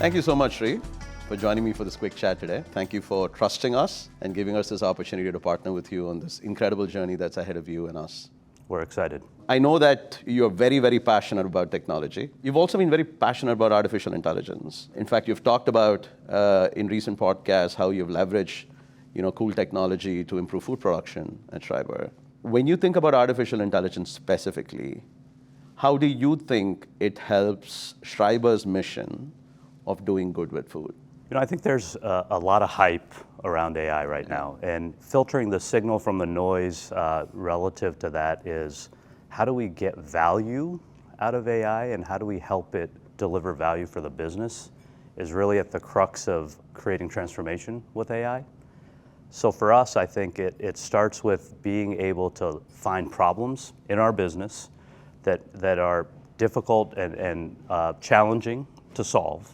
Thank you so much, Sri, for joining me for this quick chat today. Thank you for trusting us and giving us this opportunity to partner with you on this incredible journey that's ahead of you and us. We're excited. I know that you're very, very passionate about technology. You've also been very passionate about artificial intelligence. In fact, you've talked about in recent podcasts how you've leveraged cool technology to improve food production at Schreiber. When you think about artificial intelligence specifically, how do you think it helps Schreiber's mission of doing good with food? I think there's a lot of hype around AI right now, and filtering the signal from the noise relative to that is, how do we get value out of AI and how do we help it deliver value for the business is really at the crux of creating transformation with AI. So for us, I think it starts with being able to find problems in our business that are difficult and challenging to solve,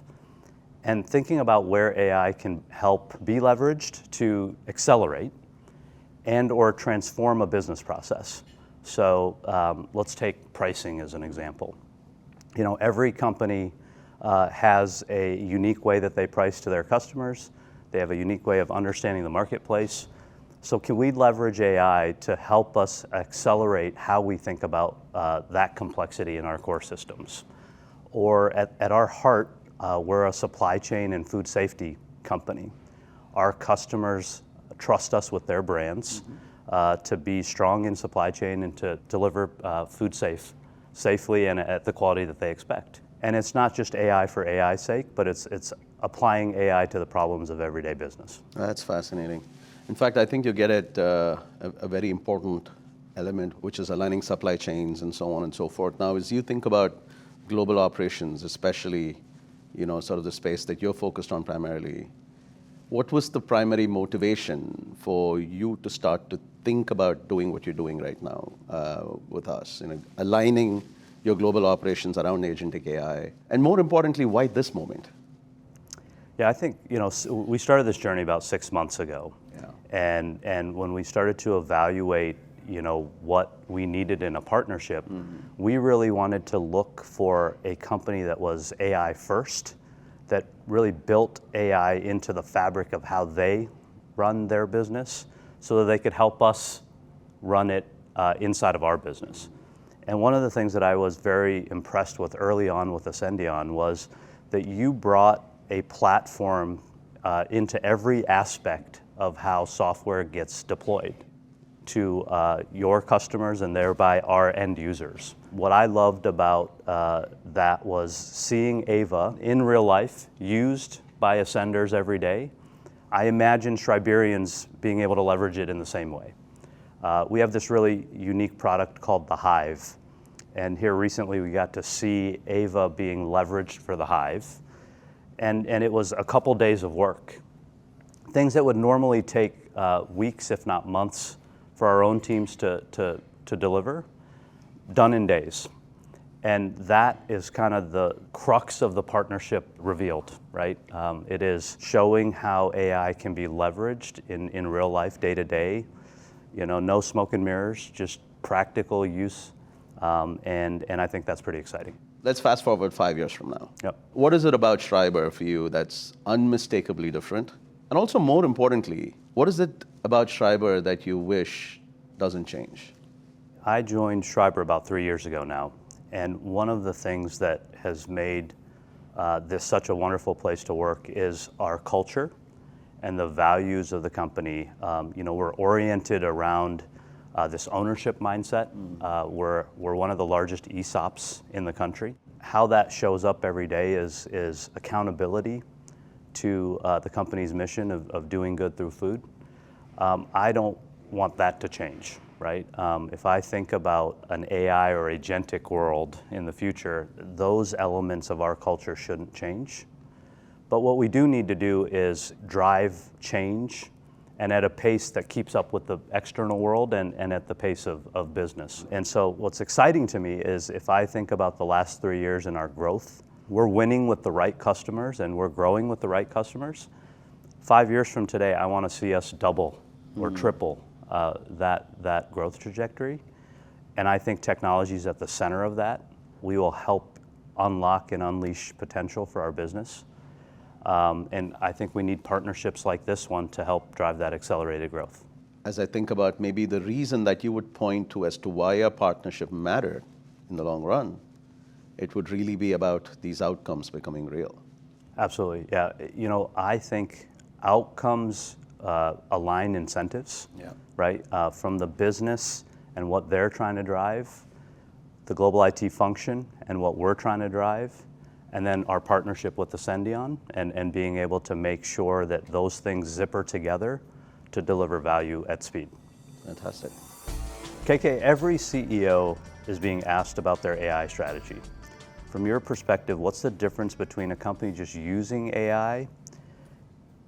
and thinking about where AI can help be leveraged to accelerate and or transform a business process. So let's take pricing as an example. Every company has a unique way that they price to their customers. They have a unique way of understanding the marketplace. So can we leverage AI to help us accelerate how we think about that complexity in our core systems? Or at our heart, we're a supply chain and food safety company. Our customers trust us with their brands to be strong in supply chain and to deliver food safely and at the quality that they expect. And it's not just AI for AI's sake, but it's applying AI to the problems of everyday business. That's fascinating. In fact, I think you get at a very important element, which is aligning supply chains and so on and so forth. Now, as you think about global operations, especially sort of the space that you're focused on primarily, what was the primary motivation for you to start to think about doing what you're doing right now with us, aligning your global operations around Agentic AI, and more importantly, why this moment? Yeah, I think we started this journey about 6 months ago, and when we started to evaluate what we needed in a partnership, we really wanted to look for a company that was AI first, that really built AI into the fabric of how they run their business so that they could help us run it inside of our business. And one of the things that I was very impressed with early on with Ascendion was that you brought a platform into every aspect of how software gets deployed to your customers and thereby our end users. What I loved about that was seeing AAVA in real life used by Ascenders every day. I imagine Schreiberians being able to leverage it in the same way. We have this really unique product called the Hive, and here recently we got to see AAVA being leveraged for the Hive, and it was a couple days of work. Things that would normally take weeks, if not months, for our own teams to deliver, done in days. And that is kind of the crux of the partnership revealed, right? It is showing how AI can be leveraged in real life, day to day. No smoke and mirrors, just practical use. And I think that's pretty exciting. Let's fast forward 5 years from now. Yep. What is it about Schreiber for you that's unmistakably different? And also, more importantly, what is it about Schreiber that you wish doesn't change? I joined Schreiber about 3 years ago now, and one of the things that has made this such a wonderful place to work is our culture and the values of the company. We're oriented around this ownership mindset. We're one of the largest ESOPs in the country. How that shows up every day is accountability to the company's mission of doing good through food. I don't want that to change, right? If I think about an AI or agentic world in the future, those elements of our culture shouldn't change. But what we do need to do is drive change and at a pace that keeps up with the external world and at the pace of business. And so what's exciting to me is if I think about the last 3 years in our growth, we're winning with the right customers and we're growing with the right customers. 5 years from today, I want to see us double or triple that growth trajectory. And I think technology is at the center of that. We will help unlock and unleash potential for our business. And I think we need partnerships like this one to help drive that accelerated growth. As I think about maybe the reason that you would point to as to why a partnership mattered in the long run, it would really be about these outcomes becoming real. Absolutely, yeah. I think outcomes align incentives, right? From the business and what they're trying to drive, the global IT function and what we're trying to drive, and then our partnership with Ascendion and being able to make sure that those things zipper together to deliver value at speed. Fantastic. KK, every CEO is being asked about their AI strategy. From your perspective, what's the difference between a company just using AI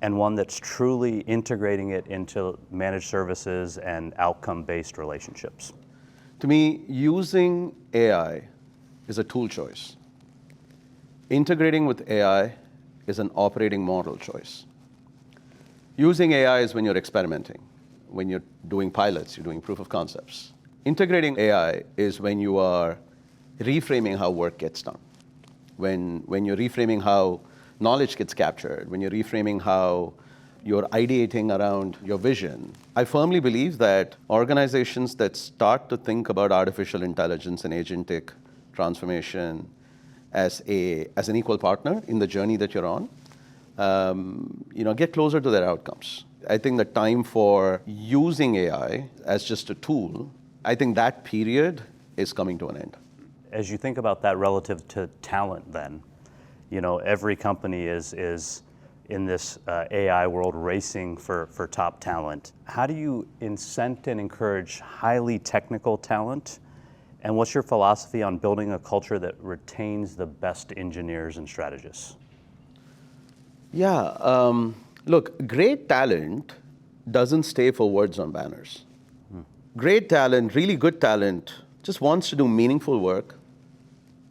and one that's truly integrating it into managed services and outcome-based relationships? To me, using AI is a tool choice. Integrating with AI is an operating model choice. Using AI is when you're experimenting, when you're doing pilots, you're doing proof of concepts. Integrating AI is when you are reframing how work gets done, when you're reframing how knowledge gets captured, when you're reframing how you're ideating around your vision. I firmly believe that organizations that start to think about artificial intelligence and agentic transformation as an equal partner in the journey that you're on, get closer to their outcomes. I think the time for using AI as just a tool, I think that period is coming to an end. As you think about that relative to talent then, every company is in this AI world racing for top talent. How do you incent and encourage highly technical talent? And what's your philosophy on building a culture that retains the best engineers and strategists? Yeah, look, great talent doesn't stay for words on banners. Great talent, really good talent, just wants to do meaningful work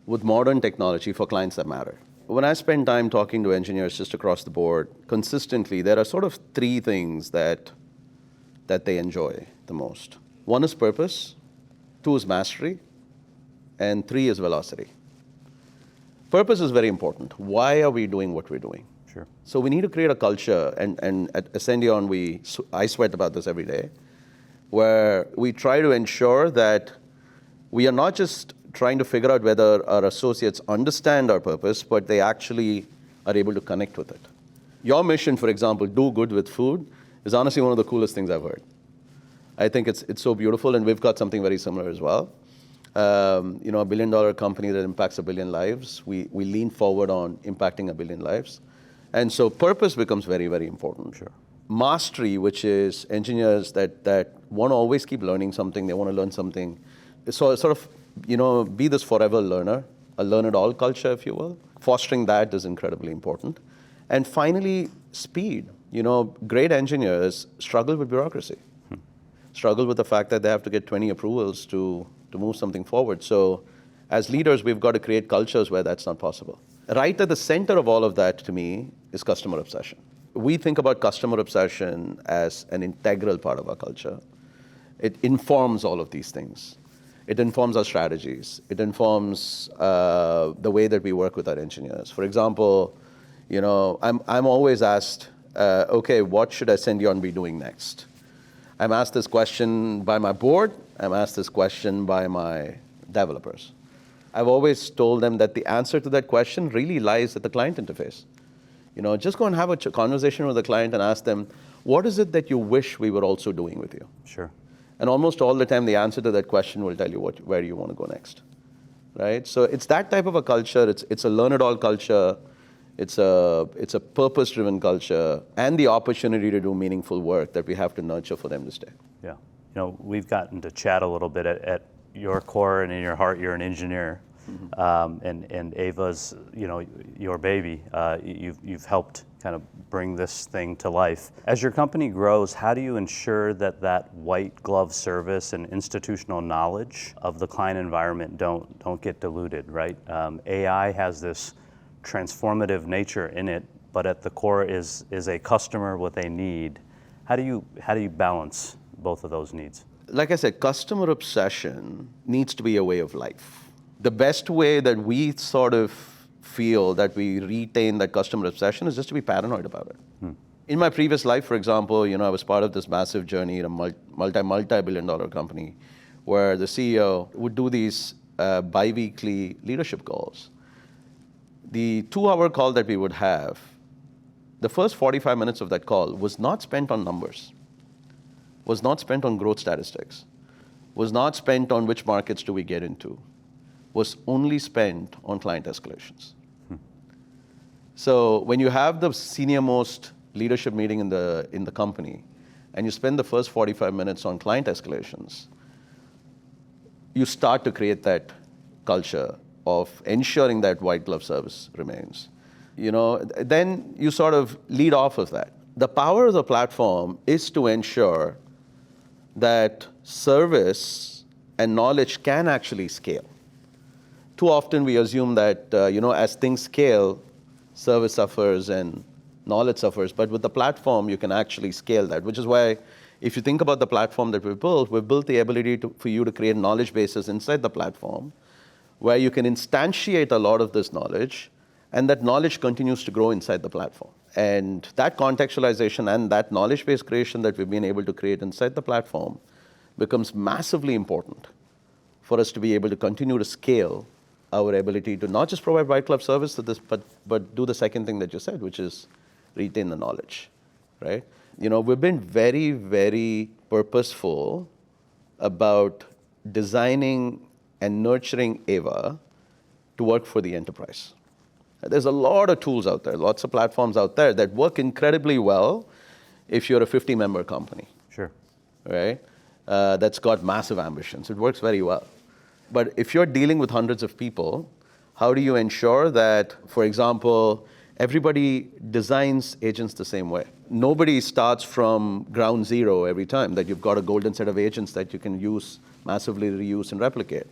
with modern technology for clients that matter. When I spend time talking to engineers just across the board, consistently, there are sort of three things that they enjoy the most. One is purpose, two is mastery, and three is velocity. Purpose is very important. Why are we doing what we're doing? Sure. So we need to create a culture, and at Ascendion, I sweat about this every day, where we try to ensure that we are not just trying to figure out whether our associates understand our purpose, but they actually are able to connect with it. Your mission, for example, do good with food, is honestly one of the coolest things I've heard. I think it's so beautiful, and we've got something very similar as well. A $1 billion company that impacts 1 billion lives, we lean forward on impacting 1 billion lives. And so purpose becomes very, very important. Sure. Mastery, which is engineers that want to always keep learning something, they want to learn something. So sort of, be this forever learner, a learn-it-all culture, if you will. Fostering that is incredibly important. And finally, speed. Great engineers struggle with bureaucracy, struggle with the fact that they have to get 20 approvals to move something forward. So as leaders, we've got to create cultures where that's not possible. Right at the center of all of that, to me, is customer obsession. We think about customer obsession as an integral part of our culture. It informs all of these things. It informs our strategies. It informs the way that we work with our engineers. For example, I'm always asked, okay, what should Ascendion be doing next? I'm asked this question by my board. I'm asked this question by my developers. I've always told them that the answer to that question really lies at the client interface. Just go and have a conversation with the client and ask them, what is it that you wish we were also doing with you? Sure. And almost all the time, the answer to that question will tell you where you want to go next, right? So it's that type of a culture. It's a learn-it-all culture. It's a purpose-driven culture, and the opportunity to do meaningful work that we have to nurture for them to stay. Yeah. We've gotten to chat a little bit at your core and in your heart. You're an engineer, and AAVA's, your baby. You've helped kind of bring this thing to life. As your company grows, how do you ensure that white glove service and institutional knowledge of the client environment don't get diluted, right? AI has this transformative nature in it, but at the core is a customer with a need. How do you balance both of those needs? Like I said, customer obsession needs to be a way of life. The best way that we sort of feel that we retain that customer obsession is just to be paranoid about it. In my previous life, for example, I was part of this massive journey in a multi-billion dollar company where the CEO would do these bi-weekly leadership calls. The 2-hour call that we would have, the first 45 minutes of that call was not spent on numbers, was not spent on growth statistics, was not spent on which markets do we get into, was only spent on client escalations. So when you have the senior most leadership meeting in the company, and you spend the first 45 minutes on client escalations, you start to create that culture of ensuring that white glove service remains. Then you sort of lead off of that. The power of the platform is to ensure that service and knowledge can actually scale. Too often we assume that as things scale, service suffers and knowledge suffers, but with the platform you can actually scale that, which is why if you think about the platform that we've built the ability for you to create knowledge bases inside the platform where you can instantiate a lot of this knowledge, and that knowledge continues to grow inside the platform. And that contextualization and that knowledge base creation that we've been able to create inside the platform becomes massively important for us to be able to continue to scale our ability to not just provide white glove service to this, but do the second thing that you said, which is retain the knowledge, right? We've been very, very purposeful about designing and nurturing AAVA to work for the enterprise. There's a lot of tools out there, lots of platforms out there that work incredibly well if you're a 50-member company. Sure. Right? That's got massive ambitions. It works very well. But if you're dealing with hundreds of people, how do you ensure that, for example, everybody designs agents the same way? Nobody starts from ground zero every time, that you've got a golden set of agents that you can use, massively reuse and replicate.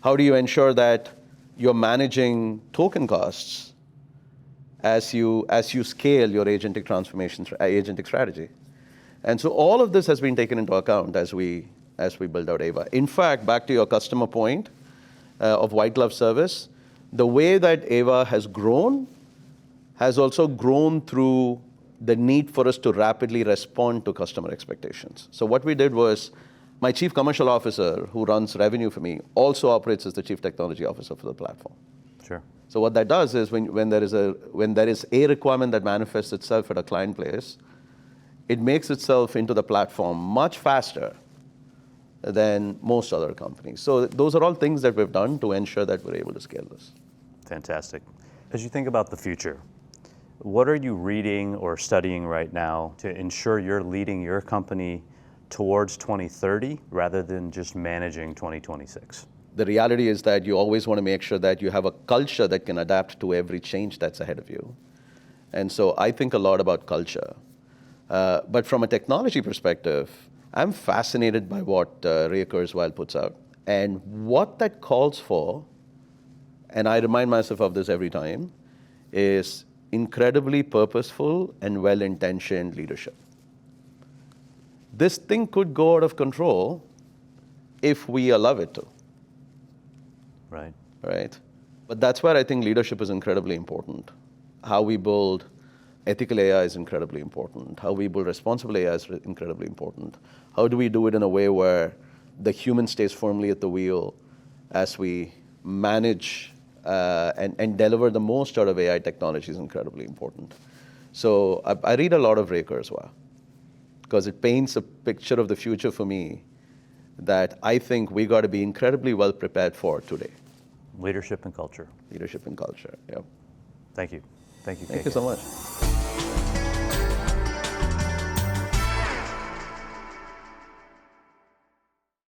How do you ensure that you're managing token costs as you scale your agentic transformation, agentic strategy? And so all of this has been taken into account as we build out AAVA. In fact, back to your customer point of white glove service, the way that AAVA has also grown through the need for us to rapidly respond to customer expectations. So what we did was, my chief commercial officer, who runs revenue for me, also operates as the chief technology officer for the platform. Sure. So what that does is when there is a requirement that manifests itself at a client place, it makes itself into the platform much faster than most other companies. So those are all things that we've done to ensure that we're able to scale this. Fantastic. As you think about the future, what are you reading or studying right now to ensure you're leading your company towards 2030 rather than just managing 2026? The reality is that you always want to make sure that you have a culture that can adapt to every change that's ahead of you. And so I think a lot about culture. But from a technology perspective, I'm fascinated by what Ray Kurzweil puts out. And what that calls for, and I remind myself of this every time, is incredibly purposeful and well-intentioned leadership. This thing could go out of control if we allow it to. Right. Right? But that's where I think leadership is incredibly important. How we build ethical AI is incredibly important. How we build responsible AI is incredibly important. How do we do it in a way where the human stays firmly at the wheel as we manage and deliver the most out of AI technology is incredibly important. So I read a lot of Ray Kurzweil, because it paints a picture of the future for me that I think we got to be incredibly well prepared for today. Leadership and culture. Leadership and culture, yeah. Thank you. Thank you, KK. Thank you so much.